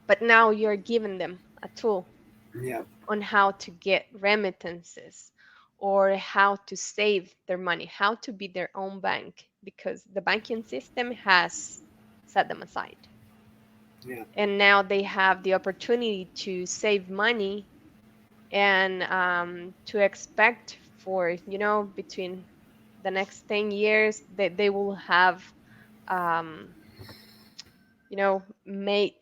but now you're giving them a tool Yeah. on how to get remittances or how to save their money, how to be their own bank, because the banking system has set them aside. Yeah. And now they have the opportunity to save money and to expect for, between the next 10 years that they will have, um, made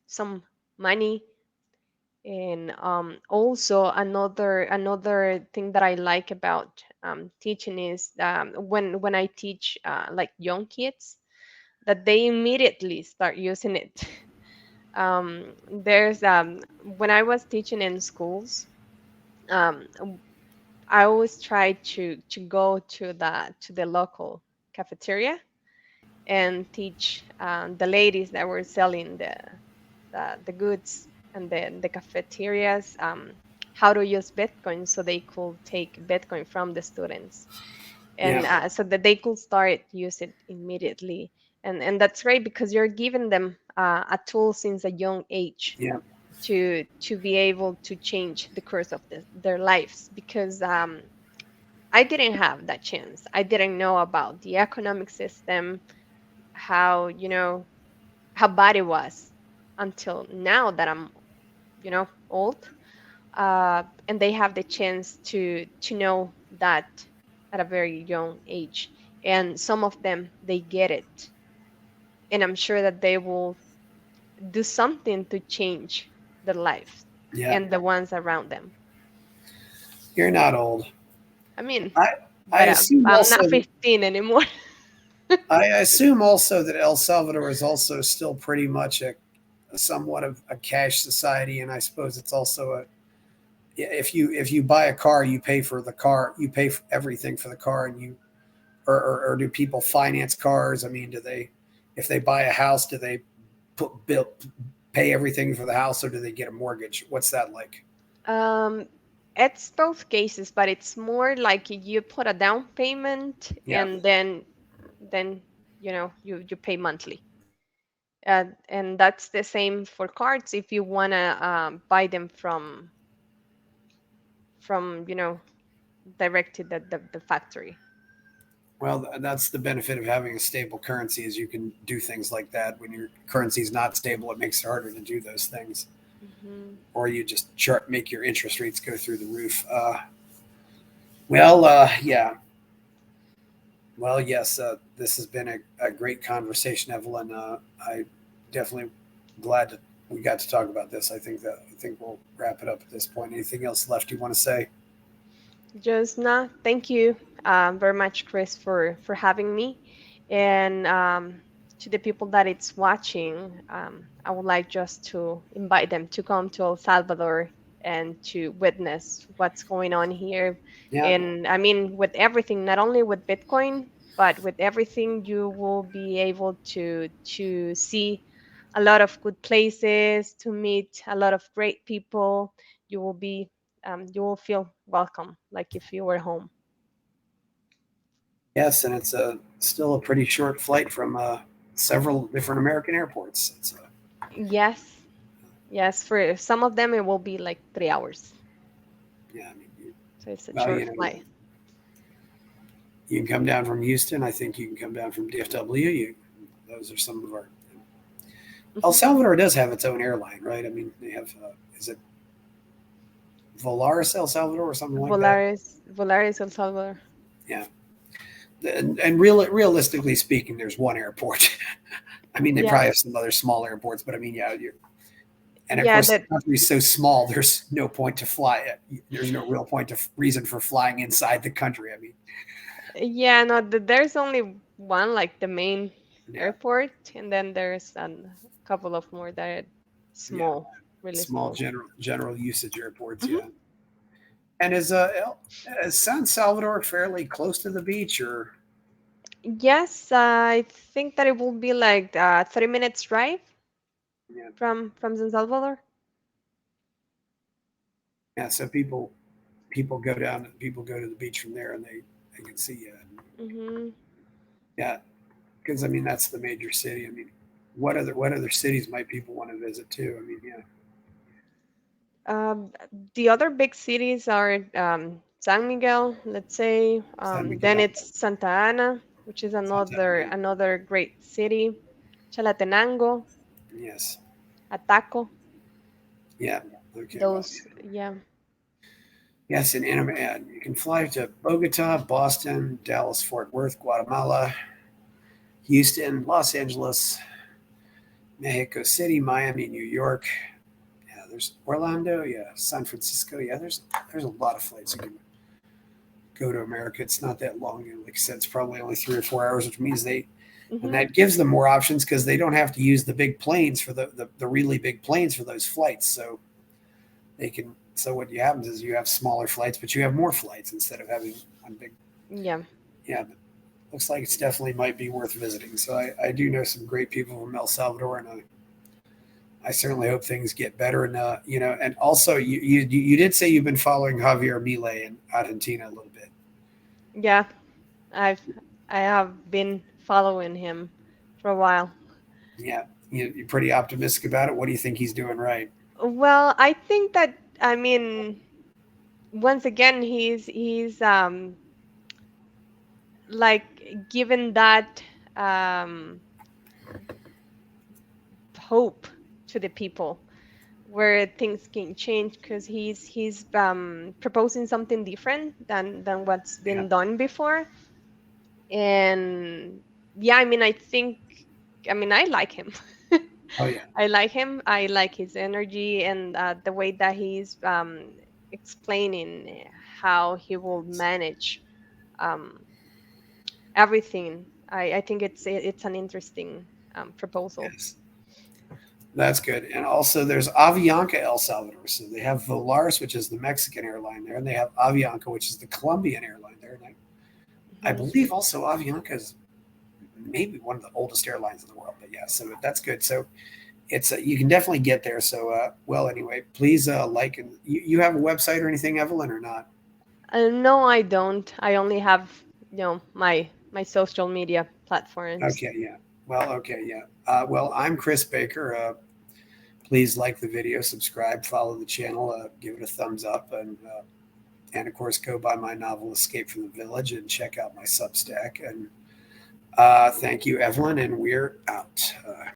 some money. And also another thing that I like about teaching is, when I teach like young kids, that they immediately start using it. There's When I was teaching in schools, um, I always try to go to the local cafeteria and teach the ladies that were selling the goods and the cafeterias, how to use Bitcoin so they could take Bitcoin from the students, and Yeah. so that they could start use it immediately. And that's great because you're giving them a tool since a young age Yeah. to be able to change the course of their lives, because I didn't have that chance. I didn't know about the economic system, how how bad it was, until now that I'm old, and they have the chance to know that at a very young age, and some of them they get it, and I'm sure that they will do something to change their lives Yeah. and the ones around them. You're not old. I mean, I I but assume I'm also not 15 anymore. I assume also that El Salvador is also still pretty much a somewhat of a cash society, and I suppose it's also a if you buy a car, you pay for the car, you pay for everything for the car, and you or do people finance cars? I mean, do they if they buy a house, do they pay everything for the house, or do they get a mortgage? What's that like? um, it's both cases, but it's more like you put a down payment Yeah. and then you pay monthly. And that's the same for cards if you want to buy them from direct to the factory. Well, that's the benefit of having a stable currency is you can do things like that. When your currency is not stable, it makes it harder to do those things, Hmm. or you just make your interest rates go through the roof. Yeah. Well, yes, this has been a great conversation, Evelyn. I definitely glad that we got to talk about this. I think we'll wrap it up at this point. Anything else left you want to say? Just not. Thank you very much, Chris, for having me, and to the people that it's watching, I would like just to invite them to come to El Salvador and to witness what's going on here. Yeah. And I mean, with everything, not only with Bitcoin, but with everything, you will be able to see a lot of good places, to meet a lot of great people. You will be you will feel welcome, like if you were home. Yes, and it's still a pretty short flight from several different American airports. Yes, yes. For some of them, it will be like 3 hours. Yeah, I mean, So it's a well, short flight. you can come down from Houston. I think you can come down from DFW. Those are some of our. El Hmm. Salvador does have its own airline, right? I mean, they have. Is it Volaris El Salvador or something like that? Volaris El Salvador. Yeah, and realistically speaking, there's one airport. I mean, they probably have Yes. some other small airports, but I mean, yeah, and of Yeah, course, that the country's so small. There's no point to fly it. There's no real point to reason for flying inside the country. I mean, yeah, no, there's only one, like the main yeah, airport, and then there's a couple of more that are yeah, small, really small small. general usage airports. Hmm. Yeah, and is San Salvador fairly close to the beach, or Yes, I think that it will be like 30 minutes drive yeah, from San Salvador. yeah? So people go to the beach from there, and they can see you. Hmm. Yeah, because I mean that's the major city. I mean, what other cities might people want to visit too? I mean, yeah, Um, the other big cities are San Miguel, let's say. San Then Miguel, it's Santa Ana, which is Santa Ana. another great city. Chalatenango, Yes, Ataco. yeah. Okay, well, Those, yeah. yes, and you can fly to Bogota, Boston, Dallas, Fort Worth, Guatemala, Houston, Los Angeles, Mexico City, Miami, New York. Yeah, there's Orlando. Yeah, San Francisco. Yeah, there's a lot of flights you can go to America. It's not that long. Like I said, it's probably only 3 or 4 hours, which means and Hmm. that gives them more options because they don't have to use the big planes for the really big planes for those flights. So they can. So what happens is you have smaller flights, but you have more flights instead of having one big. Yeah. Yeah, but looks like it's definitely might be worth visiting. So I do know some great people from El Salvador, and I certainly hope things get better. And and also you did say you've been following Javier Milei in Argentina a little bit. Yeah. I've I have been following him for a while. Yeah, you're pretty optimistic about it. What do you think he's doing right? Well, I think that I mean once again he's like given that um hope to the people where things can change because he's proposing something different than what's Yeah. been done before. And yeah, I mean, I mean, I like him. Oh yeah. I like him. I like his energy and the way that he's explaining how he will manage um, everything. I think it's an interesting proposal. Yes. That's good. And also, there's Avianca El Salvador. So they have Volaris, which is the Mexican airline there, and they have Avianca, which is the Colombian airline there. And I Hmm. believe also Avianca is maybe one of the oldest airlines in the world. But yeah, so that's good. So it's you can definitely get there. So well, anyway, please like and you have a website or anything, Evelyn, or not? No, I don't. I only have, my social media platforms. Okay, yeah. Well, okay, yeah. Well, I'm Chris Baker. Please like the video, subscribe, follow the channel, give it a thumbs up, and of course, go buy my novel Escape from the Village and check out my Substack. And thank you, Evelyn, and we're out.